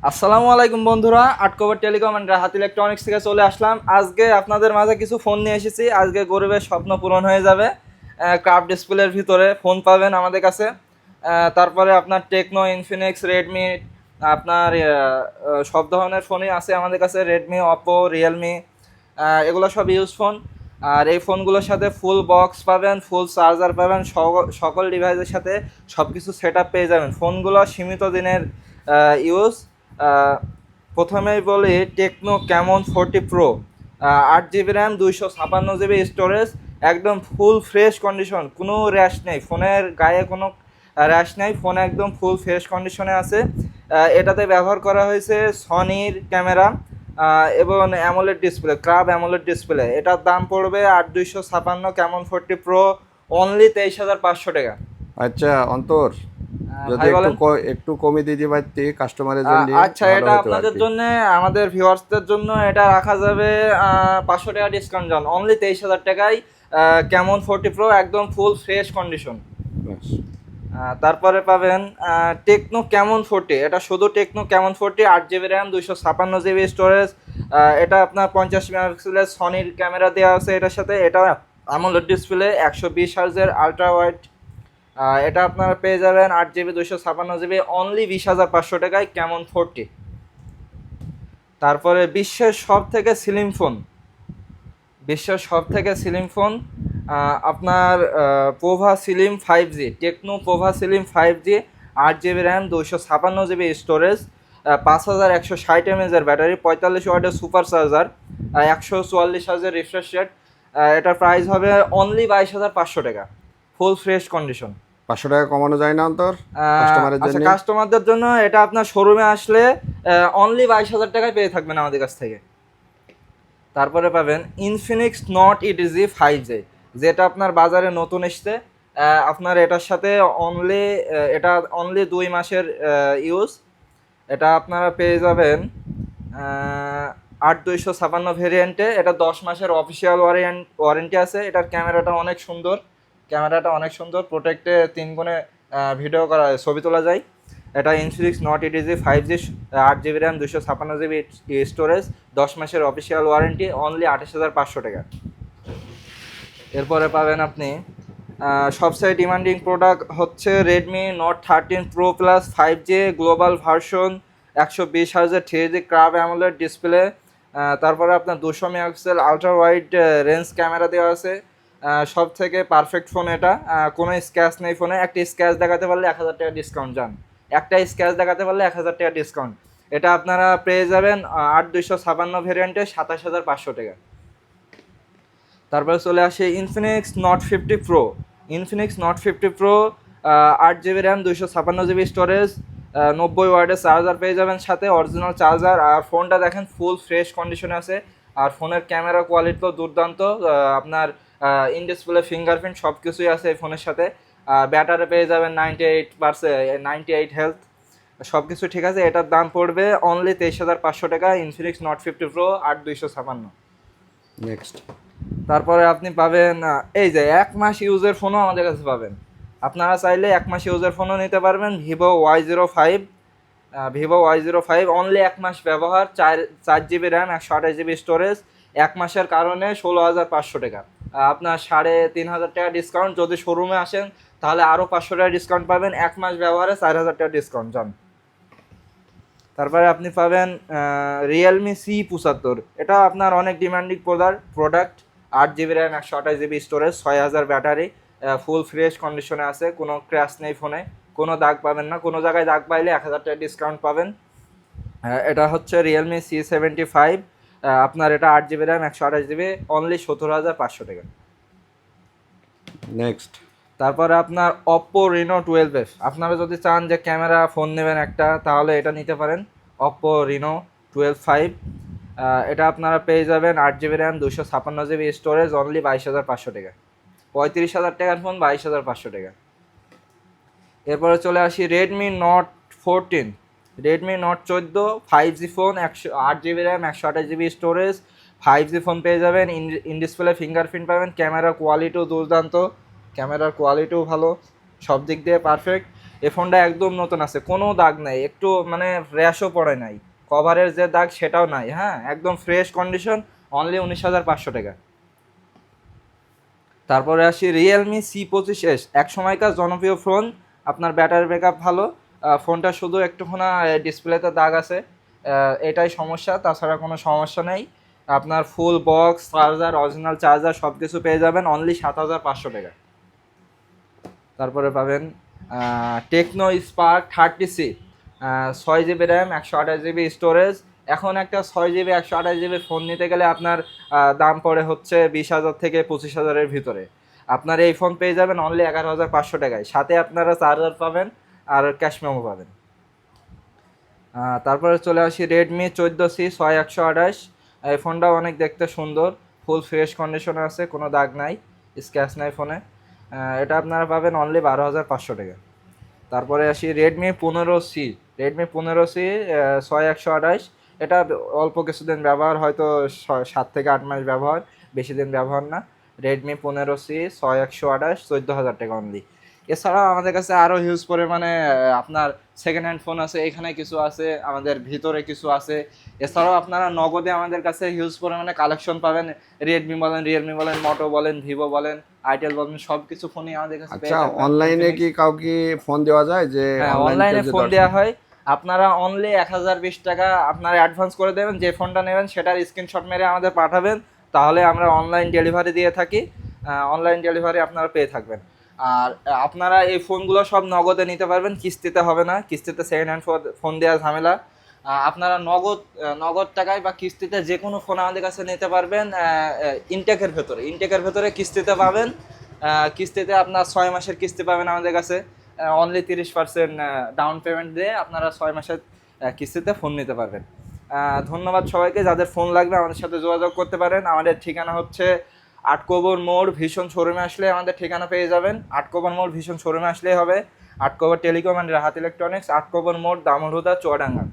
আসসালামু আলাইকুম বন্ধুরা, আটকোভার টেলিকম অ্যান্ড রাহাত ইলেকট্রনিক্স থেকে চলে আসলাম। আজকে আপনাদের মাঝে কিছু ফোন নিয়ে এসেছি। আজকে গরিবের স্বপ্ন পূরণ হয়ে যাবে। কার্ভ ডিসপ্লের ভিতরে ফোন পাবেন আমাদের কাছে। তারপরে আপনার টেকনো, ইনফিনিক্স, রেডমি, আপনার সব ধরনের ফোনই আছে আমাদের কাছে। রেডমি, অপো, রিয়েলমি, এগুলো সব ইউজ ফোন। আর এই ফোনগুলোর সাথে ফুল বক্স পাবেন, ফুল চার্জার পাবেন, সকল ডিভাইসের সাথে সব কিছু সেট আপ পেয়ে যাবেন। ফোনগুলো সীমিত দিনের ইউজ। প্রথমেই বলি techno Camon 40 pro, 8 GB RAM, 256 GB storage, একদম ফুল ফ্রেশ কন্ডিশন, কোনো র্যাশ নেই ফোনের গায়ে, কোনো র্যাশ নেই। ফোন একদম ফুল ফ্রেশ কন্ডিশনে আছে। এটাতে ব্যবহার করা হয়েছে সনির ক্যামেরা এবং AMOLED display, crab AMOLED display. এটার দাম পড়বে 8256 ক্যামন 40 প্রো, অনলি 23,500 টাকা। আচ্ছা অন্তর, যদি ভাই একটু বলেন। একটু কমে দিতে পারতি কাস্টমারের জন্য আচ্ছা, ভালো এটা হতো আর আপনাদের কি। জন্য, আমাদের ভিউয়ার্সদের জন্য এটা রাখা যাবে 500 টাকা ডিসকাউন্ট যান, অনলি 23,000 টাকায়। কেমন 40 প্রো, একদম ফুল ফ্রেশ কন্ডিশন। ব্যাস। তারপরে পাবেন টেকনো ক্যামন 40, এটা শুধু techno Camon 40, 8 GB RAM, 256 GB storage. এটা আপনার 50 মেগাপিক্সেলের সনির ক্যামেরা দেওয়া আছে এটার সাথে। এটা আমোলেড ডিসপ্লে, 120 হার্জের আলট্রা ওয়াইড। এটা আপনারা পেয়ে যাবেন 8 জিবি, 256 জিবি, অনলি 20,500 টাকায় ক্যামন 40। তারপরে বিশ্বের সব থেকে স্লিম ফোন আপনার Pova slim 5G, techno Pova slim 5G, 8 GB RAM, 256 GB storage, 5160 mAh battery, 45 ওয়াটের সুপার চার্জার, 144 হার্জের রিফ্রেশ রেট। এটার প্রাইস হবে অনলি 22,500 টাকা, ফুল ফ্রেশ কন্ডিশন। 500 টাকা কমানো যায় না অন্তর কাস্টমারের আচ্ছা, জন্য? কাস্টমারদের জন্য এটা আপনার শোরুমে আসলে অনলি 22,000 টাকায় পেয়ে থাকবেন আমাদের কাছ থেকে। তারপরে পাবেন ইনফিনিক্স নট ইটিজি 5J, যেটা আপনার বাজারে নতুন এসছে। আপনার এটার সাথে অনলি এটা অনলি 2 মাসের ইউজ। এটা আপনারা পেয়ে যাবেন 8256 ভেরিয়েন্টে। এটা 10 মাসের অফিসিয়াল ওয়ারেন্টি আছে। এটার ক্যামেরাটা অনেক সুন্দর, প্রোটেক্টে 3 গুণে ভিডিও করা, ছবি তোলা যায়। এটা ইনফিনিক্স নট ইটিজি 5G, 8 GB RAM, 256 GB storage, 10 মাসের অফিসিয়াল ওয়ারেন্টি, অনলি 28,500 টাকা। এরপরে পাবেন আপনি সবচেয়ে ডিমান্ডিং প্রোডাক্ট হচ্ছে Redmi note 13 pro plus 5G global version, 120 হার্জের 3D curve AMOLED display. তারপরে আপনার 200 megapixel ultra wide range camera দেওয়া আছে। সব থেকে পারফেক্ট ফোন এটা। কোনো স্ক্র্যাচ নেই ফোনে। একটা স্ক্র্যাচ দেখাতে পারলে 1,000 টাকা ডিসকাউন্ট যান, একটা স্ক্র্যাচ দেখাতে পারলে 1,000 টাকা ডিসকাউন্ট। এটা আপনারা পেয়ে যাবেন 8256 ভেরিয়েন্টে 27,500 টাকা। তারপরে চলে আসে Infinix not 50 pro. 8 GB RAM, 256 GB storage, 90 ওয়াটের চার্জার পেয়ে যাবেন সাথে, অরিজিনাল চার্জার। আর ফোনটা দেখেন ফুল ফ্রেশ কন্ডিশনে আছে। আর ফোনের ক্যামেরা কোয়ালিটি তো দুর্দান্ত। আপনার ইন ডিসপ্লে ফিঙ্গারপ্রিন্ট সব কিছুই আছে এই ফোনের সাথে। ব্যাটারি পেয়ে যাবেন 98 হেলথ, সব কিছু ঠিক আছে। এটার দাম পড়বে অনলি 23,500 টাকা, ইনফিনিক্স নট 50 প্রো 8256। নেক্সট। তারপরে আপনি পাবেন এই যে 1 মাস ইউজের ফোনও আমাদের কাছে পাবেন। আপনারা চাইলে 1 মাস ইউজের ফোনও নিতে পারবেন। Vivo Y zero five only 1 মাস ব্যবহার, 4 জিবি র্যাম, 128 জিবি স্টোরেজ। 1 মাসের কারণে 16,500 টাকা। আপনার 3,500 টাকা ডিসকাউন্ট। যদি শোরুমে আসেন তাহলে আরও 500 টাকা ডিসকাউন্ট পাবেন। 1 মাস ব্যবহারে 4,000 টাকা ডিসকাউন্ট যান। তারপরে আপনি পাবেন রিয়েলমি C75, এটা আপনার অনেক demanding product. 8 GB RAM, 128 GB storage, 6,000 battery, full fresh কন্ডিশনে আছে, কোনো ক্র্যাশ নেই ফোনে, কোনো দাগ পাবেন না। কোনো জায়গায় দাগ পাইলে 1,000 টাকা ডিসকাউন্ট পাবেন। এটা হচ্ছে রিয়েলমি C75। আপনার এটা 8 জিবি র্যাম, 128 জিবি, অনলি 17,500 টাকা। নেক্সট। তারপরে আপনার অপ্পো রিনো 12F, আপনারা যদি চান যে ক্যামেরা ফোন নেবেন একটা, তাহলে এটা নিতে পারেন। অপ্পো রিনো 12 এটা আপনারা পেয়ে যাবেন 8 GB RAM, 256 GB storage, only 22,500 টাকা। 35,000 টাকার ফোন 22,500 টাকা। এরপরে চলে আসি Redmi note 14 5G phone, 8 GB RAM, 128 GB storage, 5G phone পেয়ে যাবেন। ইন ডিসপ্লে ফিঙ্গারপ্রিন্ট পাবেন। ক্যামেরার কোয়ালিটিও দুর্দান্ত, ক্যামেরার কোয়ালিটিও ভালো, সব দিক দিয়ে পারফেক্ট। এই ফোনটা একদম নতুন আছে, কোনো দাগ নাই, একটু মানে র্যাশও পড়ে নাই, কভারের যে দাগ সেটাও নাই। হ্যাঁ, একদম ফ্রেশ কন্ডিশন, অনলি 19,500 টাকা। তারপরে আসি রিয়েলমি C25s, এক সময়কার জনপ্রিয় ফোন, আপনার ব্যাটারি ব্যাকআপ ভালো। ফোনটা শুধু একটুখানা ডিসপ্লেতে দাগ আছে, এটাই সমস্যা, তাছাড়া কোনো সমস্যা নেই। আপনার full box charger, original charger সব কিছু পেয়ে যাবেন অনলি 7,500 টাকা। তারপরে পাবেন Tecno Spark 30C, 6 GB RAM, 128 GB storage. এখন একটা 6 GB 128 GB ফোন নিতে গেলে আপনার দাম পড়ে হচ্ছে 20,000 থেকে 25,000-এর ভিতরে। আপনার এই ফোন পেয়ে যাবেন অনলি 11,500 টাকায়, সাথে আপনারা চার্জার পাবেন আর ক্যাশ মেমো পাবেন। তারপরে চলে আসি রেডমি 14C 6128। এই ফোনটাও অনেক দেখতে সুন্দর, ফুল ফ্রেশ কন্ডিশনে আছে, কোনো দাগ নাই, স্ক্র্যাচ নাই ফোনে। এটা আপনারা পাবেন অনলি 12,500 টাকা। তারপরে আসি রেডমি 15C 6128। এটা অল্প কিছুদিন ব্যবহার, হয়তো 7 থেকে 8 মাস ব্যবহার, বেশি দিন ব্যবহার না। রেডমি 15C 6128, 14,000 টাকা অনলি। এছাড়াও আমাদের কাছে আরও হিউজ পরিমাণে আপনার সেকেন্ড হ্যান্ড ফোন আছে, এখানে কিছু আছে, আমাদের ভিতরে কিছু আছে। এছাড়াও আপনারা নগদে আমাদের কাছে হিউজ পরিমাণে কালেকশন পাবেন, রেডমি বলেন, রিয়েলমি বলেন, মোটো বলেন, ভিভো বলেন, আইটেল বলেন, সব কিছু ফোনই আমাদের কাছে পেয়ে আচ্ছা, যাবেন। অনলাইনে কি কাউকে ফোন দেওয়া যায়? যে হ্যাঁ, অনলাইনে ফোন দেওয়া হয়। আপনারা অনলি 1,020 টাকা আপনারা অ্যাডভান্স করে দেবেন, যে ফোনটা নেবেন সেটার স্ক্রিনশট মেরে আমাদের পাঠাবেন, তাহলে আমরা অনলাইন ডেলিভারি দিয়ে থাকি। অনলাইন ডেলিভারি আপনারা পেয়ে থাকবেন। আর আপনারা এই ফোনগুলো সব নগদে নিতে পারবেন, কিস্তিতে হবে না, কিস্তিতে সেকেন্ড হ্যান্ড ফোন দেওয়া ঝামেলা। আপনারা নগদ টাকায় বা কিস্তিতে যে কোনো ফোন আমাদের কাছে নিতে পারবেন। ইনটেকের ভেতরে কিস্তিতে পাবেন। কিস্তিতে আপনার 6 মাসের কিস্তি পাবেন আমাদের কাছে। অনলি 30% ডাউন পেমেন্ট দিয়ে আপনারা 6 মাসের কিস্তিতে ফোন নিতে পারবেন। ধন্যবাদ সবাইকে, যাদের ফোন লাগবে আমাদের সাথে যোগাযোগ করতে পারেন। আমাদের ঠিকানা হচ্ছে আটকবর মোড় ভীষণ শোরুমে আসলে আমাদের ঠিকানা পেয়ে যাবেন। আটকবর মোড় ভীষণ শোরুমে আসলেই হবে। আটকবর টেলিকম অ্যান্ড রাহাত ইলেকট্রনিক্স, আটকবর মোড়, দামোহরুদা, চুয়াডাঙ্গা।